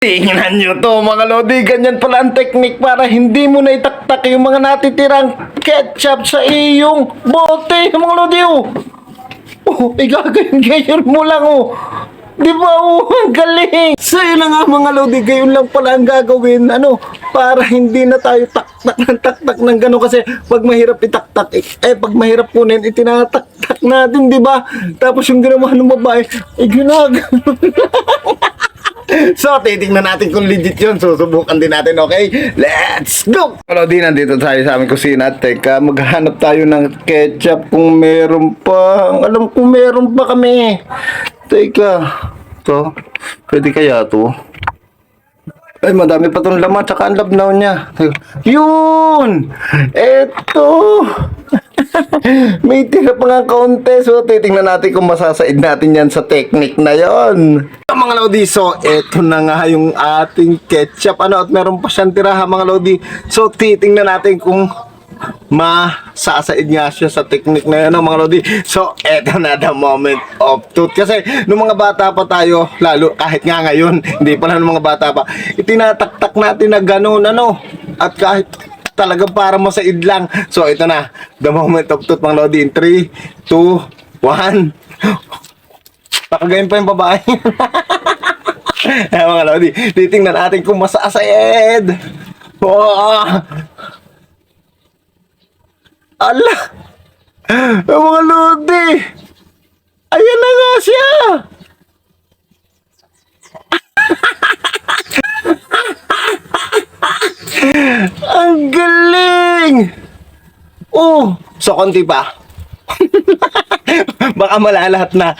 Tingnan nyo to mga lodi, ganyan pala ang technique para hindi mo na itaktak yung mga natitirang ketchup sa iyong bote mga lodi oh. Oh, igagayon mo lang oh. Di ba oh, ang galing. So yun na nga mga lodi, gayon lang pala ang gagawin para hindi na tayo taktak ng gano'n kasi pag mahirap itaktak pag mahirap kunin itinataktak natin di ba? Tapos yung ginawa ng babae ginagano. So, titignan natin kung legit yun. Susubukan din natin, okay? Let's go! Hello, di nandito tayo sa aming kusina. Teka, maghanap tayo ng ketchup kung meron pa. Alam kung meron pa kami. Teka, to. Pwede kaya to? Ay, madami pa itong laman. Tsaka ang labnaw niya. Teka. Yun! Eto! May tira pa nga kaunti. So, titingnan natin kung masasaid natin yan sa technique na yon. Mga lodi, so eto na nga yung ating ketchup. At meron pa siyang tiraha mga lodi. So, titingnan natin kung masasaid nga siya sa technique na yun mga lodi. So, eto na the moment of truth. Kasi, nung mga bata pa tayo, lalo kahit nga ngayon, hindi pa lang nung mga bata pa, itinataktak natin na gano'n, at kahit talagang para masaid lang. So, ito na. The moment of truth, mga lodi. In 3, 2, 1. Pakagayin pa yung babae. Mga lodi. Titingnan natin kung masasaid. Oh. Ala. Mga lodi. Ayan na nga siya. Ang galing! Oh, so konti pa. Baka malalahat na.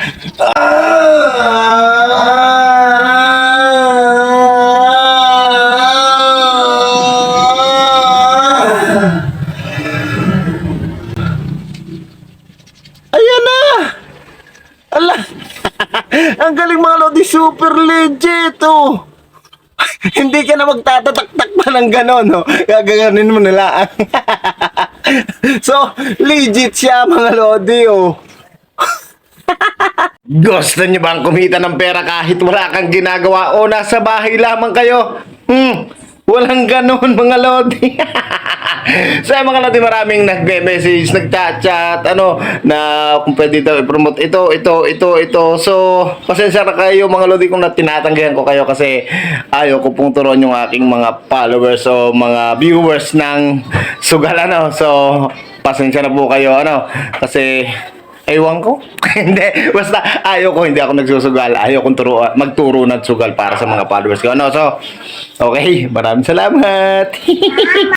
Ayan na! Ala! Ang galing mga lodi, super legit oh! Hindi ka na magtatatak-tak pa ng gano'n, no? Gagaganin mo nila. So, legit siya, mga lodi, oh. Gusto niyo bang kumita ng pera kahit wala kang ginagawa o nasa bahay lamang kayo? Walang ganon, mga lodi. So, mga lodi, maraming nagbe-message, nagchat-chat, na kung pwede ito i-promote ito. So, pasensya na kayo, mga lodi, kung tinatanggihan ko kayo kasi ayaw ko pong turuan yung aking mga followers o mga viewers ng sugal, So, pasensya na po kayo, kasi ewan ko. Hindi, basta ayaw ko, hindi ako nagsusugal. Ayaw kong magturo ng sugal para sa mga followers ko. So, okay, maraming salamat.